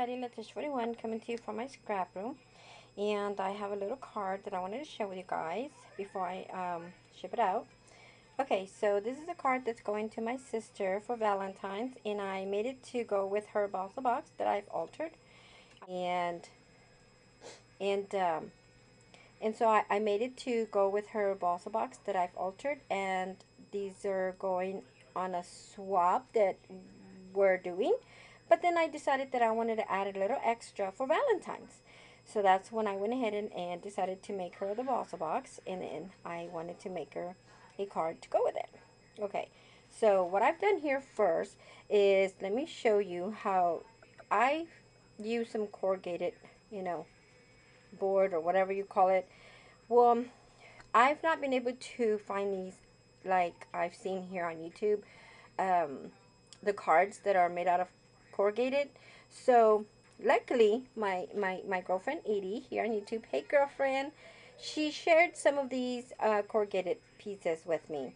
Letty, Letty 41, coming to you from my scrap room. And I have a little card that I wanted to share with you guys before I ship it out. Okay, so this is a card that's going to my sister for Valentine's, and I made it to go with her Balsa box that I've altered. And and um, and so I made it to go with her Balsa box that I've altered, and these are going on a swap that we're doing. But then I decided that I wanted to add a little extra for Valentine's. So that's when I went ahead and decided to make her the Balsa box, and then I wanted to make her a card to go with it. Okay, so what I've done here first is, let me show you how I use some corrugated, you know, board or whatever you call it. Well, I've not been able to find these like I've seen here on YouTube, um, the cards that are made out of corrugated. So luckily, my girlfriend Edie here on YouTube, hey girlfriend, she shared some of these corrugated pieces with me.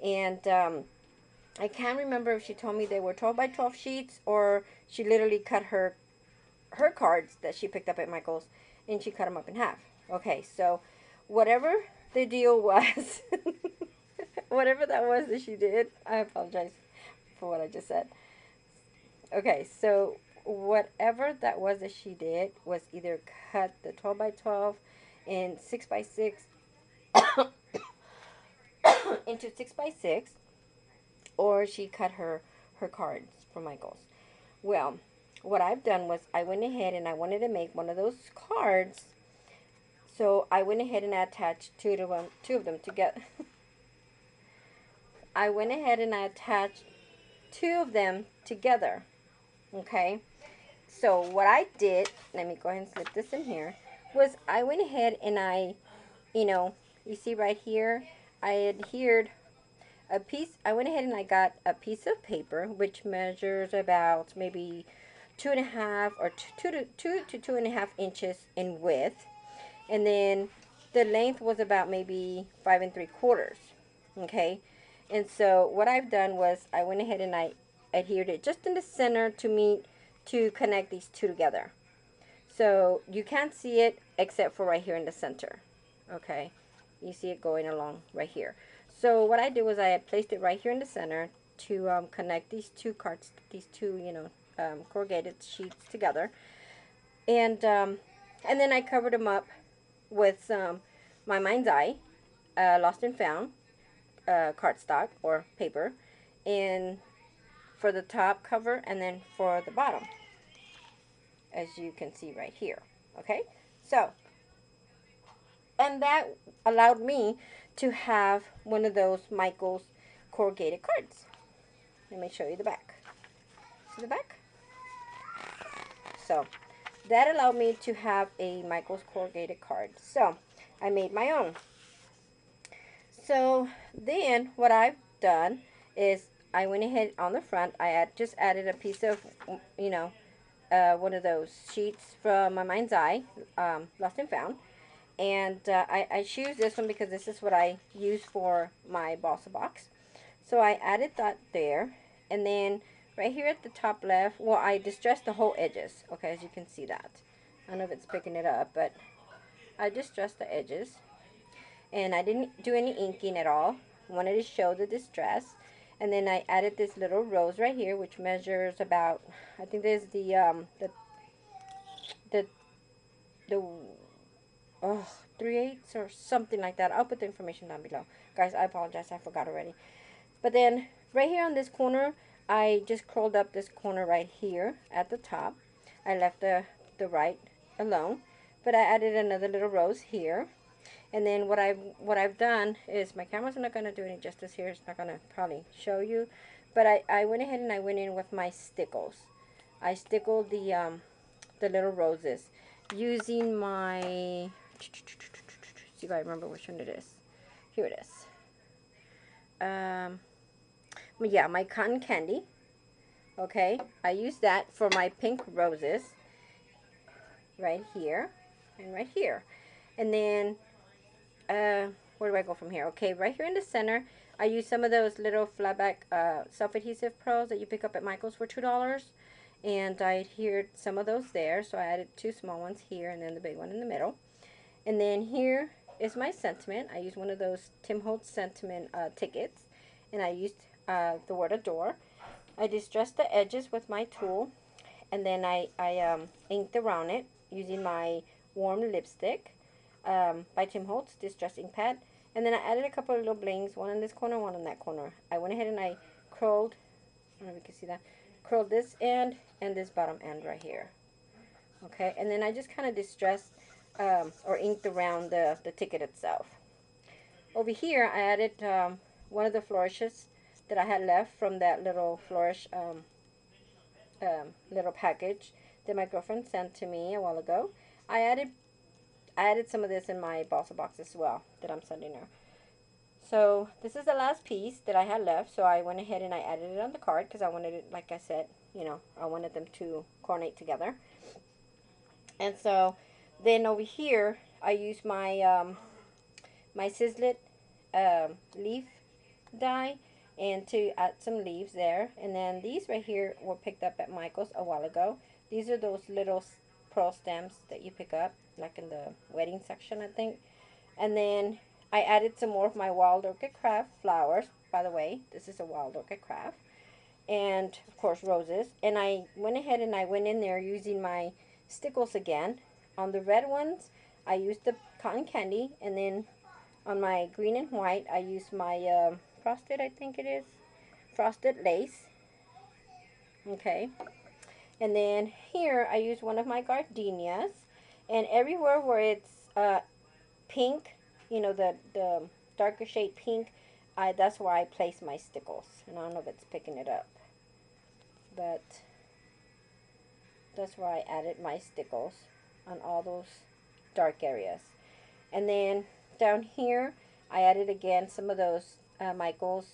And I can't remember if she told me they were 12 by 12 sheets, or she literally cut her cards that she picked up at Michael's, and she cut them up in half. Okay, so whatever the deal was, whatever that was that she did, I apologize for what I just said. Okay, so whatever that was that she did was either cut the 12 by 12 and 6 by 6 into 6 by 6, or she cut her cards for Michael's. Well, what I've done was I went ahead and I wanted to make one of those cards. So I went ahead and I attached two of them together. I went ahead and I attached two of them together. Okay. So what I did, let me go ahead and slip this in here, was I went ahead and I, you know, you see right here, I adhered a piece. I went ahead and I got a piece of paper which measures about maybe 2.5 or 2 to 2.5 inches in width, and then the length was about maybe 5 3/4. Okay, and so what I've done was I went ahead and I adhered it just in the center to connect these two together. So you can't see it except for right here in the center. Okay, you see it going along right here. So what I did was I placed it right here in the center to connect these two cards, these two, corrugated sheets together, and then I covered them up with some my mind's eye, lost and found cardstock or paper, and for the top cover, and then for the bottom, as you can see right here. Okay, so, and that allowed me to have one of those Michael's corrugated cards. Let me show you the back. See the back? So that allowed me to have a Michael's corrugated card. So I made my own. So then what I've done is I went ahead on the front. I just added a piece of, one of those sheets from my mind's eye, lost and found. And I choose this one because this is what I use for my Balsa box. So I added that there. And then right here at the top left, well, I distressed the whole edges. Okay, as you can see that. I don't know if it's picking it up, but I distressed the edges. And I didn't do any inking at all. I wanted to show the distress. And then I added this little rose right here, which measures about, I think there's the oh, 3/8 or something like that. I'll put the information down below. Guys, I apologize, I forgot already. But then right here on this corner, I just curled up this corner right here at the top. I left the right alone, but I added another little rose here. And then what I've done is, my camera's not going to do any justice here. It's not going to probably show you. But I went ahead and I went in with my stickles. I stickled the little roses using my, see if I remember which one it is. Here it is. Yeah, my cotton candy. Okay, I use that for my pink roses right here and right here. And then where do I go from here? Okay, right here in the center, I use some of those little flatback self-adhesive pearls that you pick up at Michael's for $2. and I adhered some of those there. So I added two small ones here and then the big one in the middle. And then here is my sentiment. I used one of those Tim Holtz sentiment tickets, and I used the word adore. I distressed the edges with my tool, and then I inked around it using my warm lipstick by Tim Holtz Distress ink pad. And then I added a couple of little blings, one in this corner, one in that corner. I went ahead and I curled, I don't know if you can see that, curled this end and this bottom end right here. Okay, and then I just kind of distressed or inked around the ticket itself. Over here, I added one of the flourishes that I had left from that little flourish little package that my girlfriend sent to me a while ago. I added some of this in my Balsa box as well that I'm sending her. So this is the last piece that I had left. So I went ahead and I added it on the card because I wanted it, like I said, I wanted them to coordinate together. And so then over here, I used my Sizzlet leaf die and to add some leaves there. And then these right here were picked up at Michael's a while ago. These are those little pearl stems that you pick up like in the wedding section, I think. And then I added some more of my Wild Orchid Craft flowers. By the way, this is a Wild Orchid Craft. And of course roses. And I went ahead and I went in there using my stickles again. On the red ones, I used the cotton candy, and then on my green and white, I used my frosted, I think it is, frosted lace. Okay. And then here, I use one of my gardenias. And everywhere where it's pink, the darker shade pink, that's where I place my stickles. And I don't know if it's picking it up, but that's where I added my stickles on all those dark areas. And then down here, I added again some of those Michael's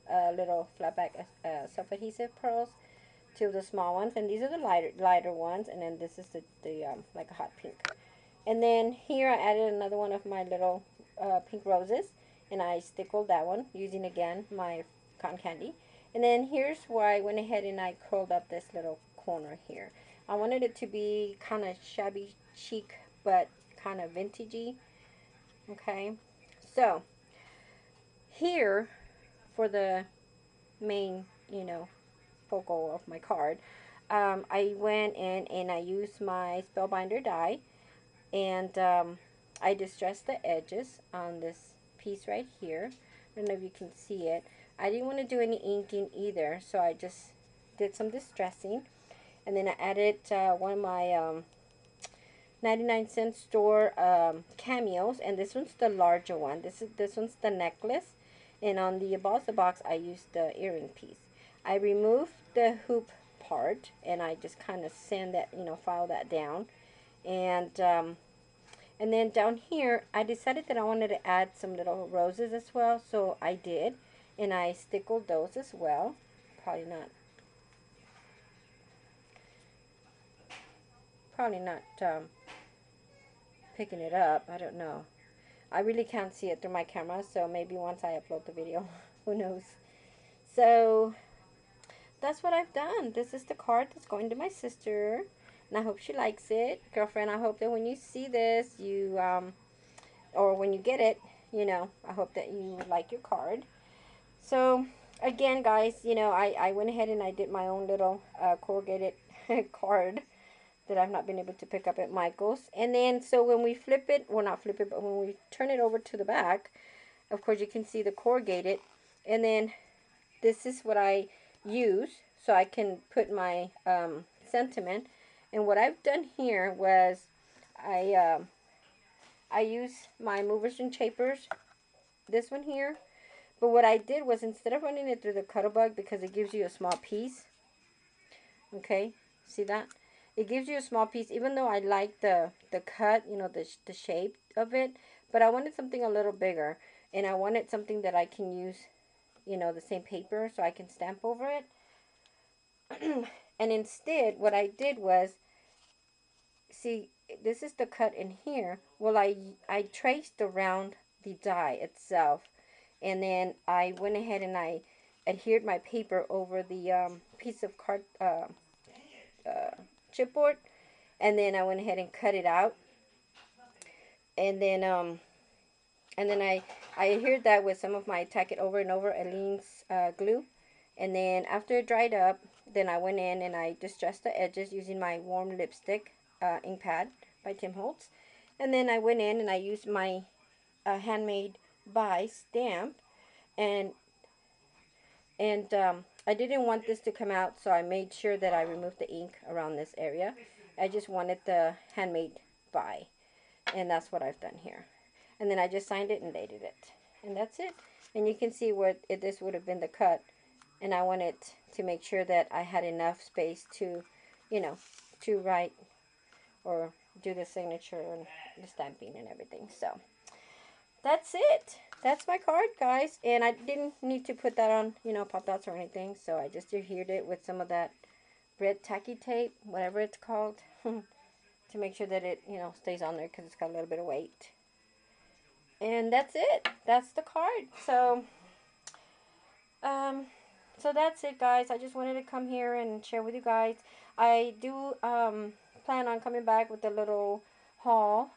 little flatback self-adhesive pearls, two of the small ones, and these are the lighter ones, and then this is the like a hot pink. And then here I added another one of my little pink roses, and I stickled that one using again my cotton candy. And then here's where I went ahead and I curled up this little corner here. I wanted it to be kind of shabby chic, but kind of vintagey. Okay, so here for the main, focal of my card, I went in and I used my Spellbinder die, and I distressed the edges on this piece right here. I don't know if you can see it. I didn't want to do any inking either, so I just did some distressing, and then I added one of my 99-cent store cameos, and this one's the larger one. This one's the necklace, and on the Balsa box I used the earring piece. I removed the hoop part and I just kind of sand that, file that down, and then down here I decided that I wanted to add some little roses as well, so I did, and I stickled those as well. Probably not picking it up. I don't know. I really can't see it through my camera, so maybe once I upload the video, who knows. So that's what I've done. This is the card that's going to my sister, and I hope she likes it. Girlfriend, I hope that when you see this, or when you get it, I hope that you like your card. So again, guys, I went ahead and I did my own little corrugated card that I've not been able to pick up at Michael's. And then, so when we flip it, well, not flip it, but when we turn it over to the back, of course, you can see the corrugated. And then this is what I use, so I can put my sentiment. And what I've done here was I use my movers and shapers, this one here. But what I did was, instead of running it through the Cuttlebug, because it gives you a small piece, okay, see that? It gives you a small piece, even though I like the cut, the shape of it. But I wanted something a little bigger. And I wanted something that I can use, the same paper, so I can stamp over it. And instead, what I did was, see, this is the cut in here. Well, I traced around the die itself. And then I went ahead and I adhered my paper over the piece of card, chipboard, and then I went ahead and cut it out, and then I adhered that with some of my Tack It Over and Over Aleene's glue, and then after it dried up, then I went in and I distressed the edges using my warm lipstick ink pad by Tim Holtz, and then I went in and I used my handmade by stamp, and I didn't want this to come out, so I made sure that I removed the ink around this area. I just wanted the handmade by, and that's what I've done here. And then I just signed it and dated it, and that's it. And you can see where this would have been the cut, and I wanted to make sure that I had enough space to, you know, to write or do the signature and the stamping and everything. So that's it. That's my card, guys. And I didn't need to put that on, pop outs or anything. So I just adhered it with some of that red tacky tape, whatever it's called, to make sure that it, stays on there because it's got a little bit of weight. And that's it. That's the card. Um, so that's it, guys. I just wanted to come here and share with you guys. I do plan on coming back with a little haul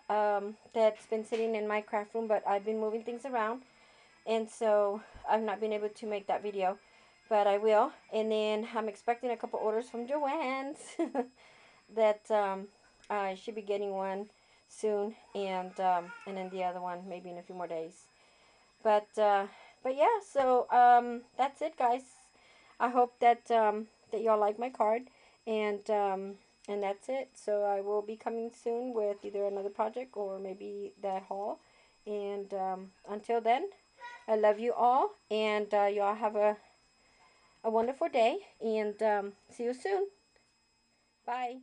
that's been sitting in my craft room, but I've been moving things around, and so I've not been able to make that video, but I will. And then I'm expecting a couple orders from Joann's that I should be getting one soon, and then the other one maybe in a few more days. But yeah, so that's it, guys. I hope that that y'all like my card, and that's it. So I will be coming soon with either another project or maybe that haul. And until then, I love you all, and y'all have a wonderful day, and see you soon. Bye.